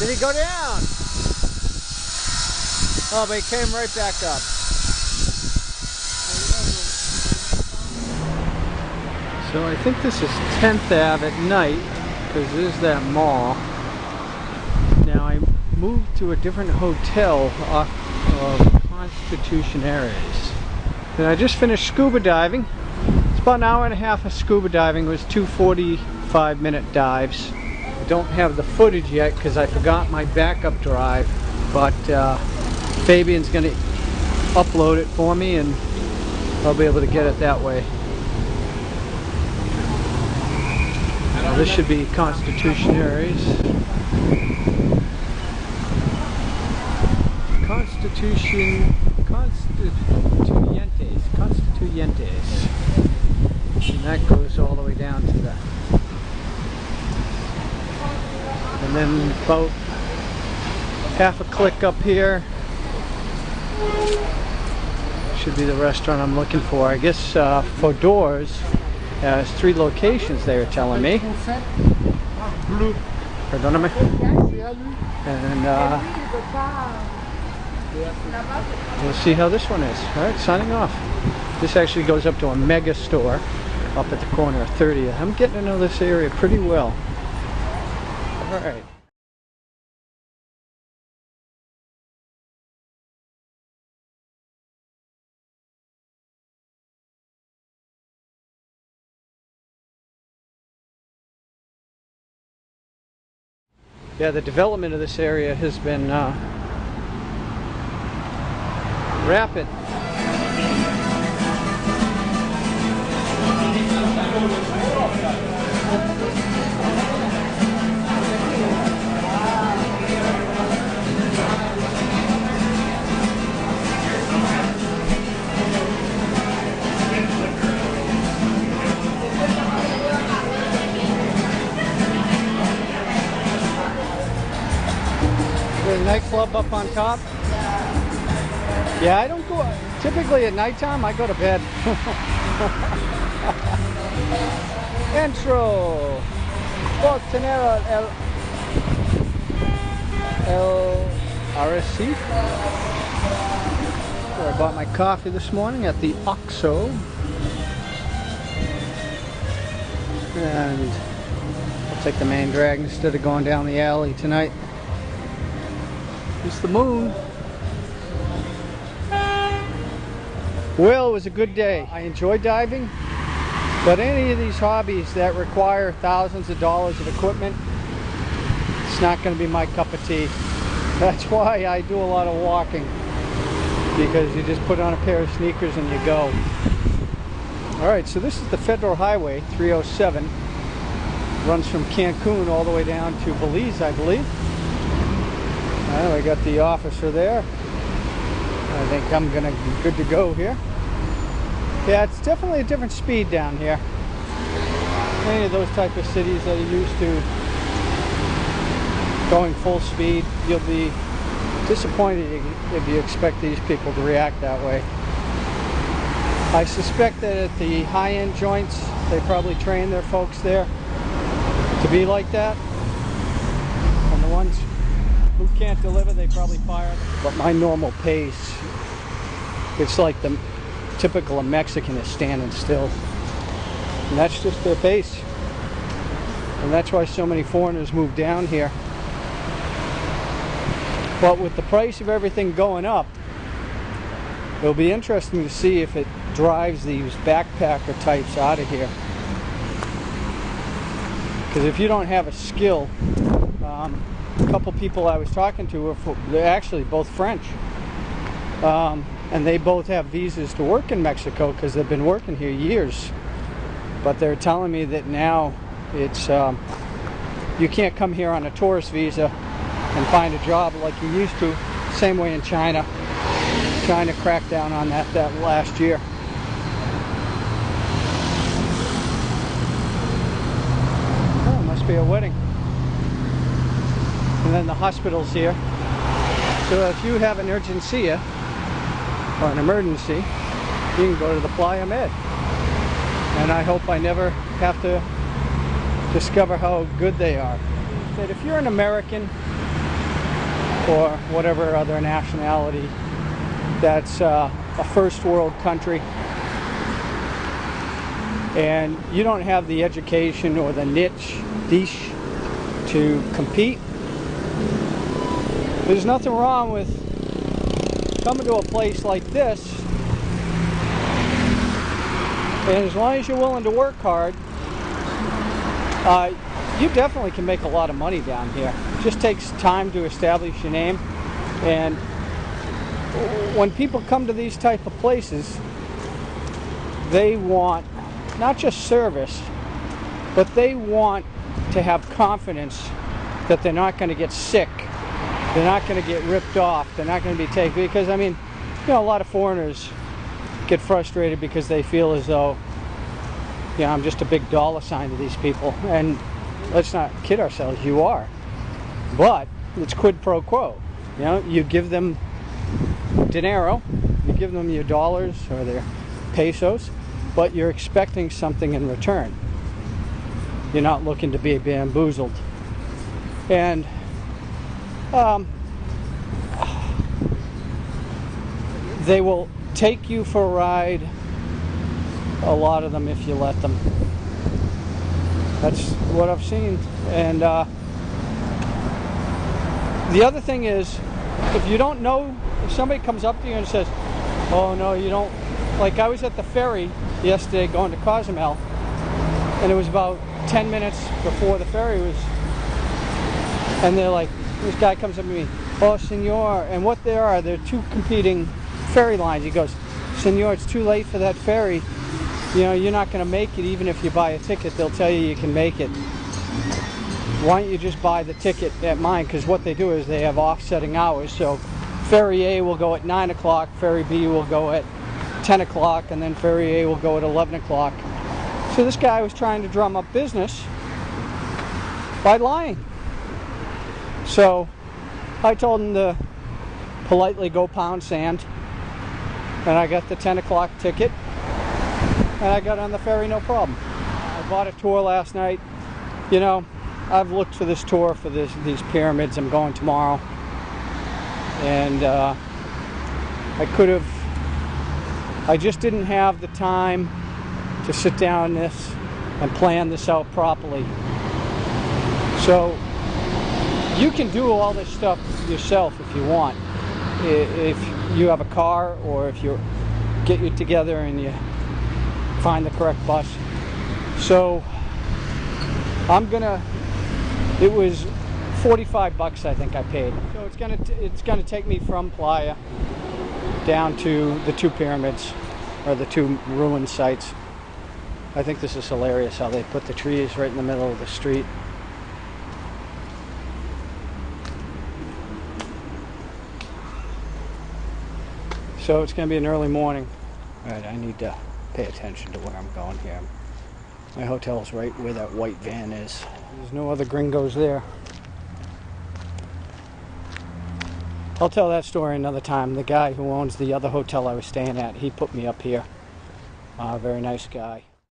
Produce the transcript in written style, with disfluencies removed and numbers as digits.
Did he go down? Oh, but he came right back up. So I think this is 10th Ave at night, because there's that mall. Now I moved to a different hotel off of Constitution Aires. And I just finished scuba diving. It's about an hour and a half of scuba diving. It was 2 45-minute dives. I don't have the footage yet because I forgot my backup drive, but Fabian's going to upload it for me and I'll be able to get it that way. Now, this should be Constitution Aires. Constituyentes. And that goes all the way down to that. And then about half a click up here should be the restaurant I'm looking for. I guess Fodor's has 3 locations, they were telling me. Perdóname. And we'll see how this one is. Alright, signing off. This actually goes up to a mega store up at the corner of 30th. I'm getting to know this area pretty well. Alright. Yeah, the development of this area has been rapid. There's a nightclub up on top. Yeah, I don't go, typically at nighttime I go to bed. Entro por tener el Arrecife. Where I bought my coffee this morning at the Oxo. And I'll take the main drag instead of going down the alley tonight. It's the moon. Well, it was a good day. I enjoy diving, but any of these hobbies that require thousands of dollars of equipment, it's not going to be my cup of tea. That's why I do a lot of walking, because you just put on a pair of sneakers and you go. Alright, so this is the Federal Highway 307. Runs from Cancun all the way down to Belize, I believe. I got the officer there. I think I'm gonna be good to go here. Yeah, it's definitely a different speed down here. Any of those type of cities that are used to going full speed, you'll be disappointed if you expect these people to react that way. I suspect that at the high-end joints, they probably train their folks there to be like that. And the ones who can't deliver, they probably fire them. But my normal pace, it's like the typical of Mexican is standing still. And that's just their pace. And that's why so many foreigners move down here. But with the price of everything going up, it'll be interesting to see if it drives these backpacker types out of here. Because if you don't have a skill, a couple people I was talking to, they're actually both French. And they both have visas to work in Mexico because they've been working here years. But they're telling me that now it's you can't come here on a tourist visa and find a job like you used to. Same way in China. China cracked down on that last year. Oh, must be a wedding. And then the hospital's here. So if you have an urgency or an emergency, you can go to the Playa Med. And I hope I never have to discover how good they are. That if you're an American or whatever other nationality that's a first world country, and you don't have the education or the niche to compete, there's nothing wrong with coming to a place like this, and as long as you're willing to work hard, you definitely can make a lot of money down here. It just takes time to establish your name, and when people come to these type of places, they want not just service, but they want to have confidence that they're not going to get sick, they're not going to get ripped off, they're not going to be taken, because I mean, you know, a lot of foreigners get frustrated because they feel as though, you know, I'm just a big dollar sign to these people, and let's not kid ourselves, you are, but it's quid pro quo. You know, you give them dinero, you give them your dollars or their pesos, but you're expecting something in return. You're not looking to be bamboozled. And they will take you for a ride, a lot of them, if you let them. That's what I've seen. And the other thing is, if you don't know, if somebody comes up to you and says, oh no, you don't, like I was at the ferry yesterday going to Cozumel, and it was about 10 minutes before the ferry was, and they're like, this guy comes up to me, oh senor, and what there are, they're two competing ferry lines. He goes, senor, it's too late for that ferry, you know, you're not going to make it. Even if you buy a ticket, they'll tell you you can make it. Why don't you just buy the ticket at mine? Because what they do is they have offsetting hours, so ferry A will go at 9 o'clock, ferry B will go at 10 o'clock, and then ferry A will go at 11 o'clock. So this guy was trying to drum up business by lying. So I told him to politely go pound sand, and I got the 10 o'clock ticket, and I got on the ferry no problem. I bought a tour last night. You know, I've looked for this tour for these pyramids. I'm going tomorrow, and I just didn't have the time to sit down this and plan this out properly. So you can do all this stuff yourself if you want, if you have a car, or if you get you together and you find the correct bus. So it was 45 bucks I think I paid. So it's gonna take me from Playa down to the two pyramids, or the two ruined sites. I think this is hilarious how they put the trees right in the middle of the street. So it's going to be an early morning. Alright, I need to pay attention to where I'm going here. My hotel's right where that white van is. There's no other gringos there. I'll tell that story another time. The guy who owns the other hotel I was staying at, he put me up here. Very nice guy.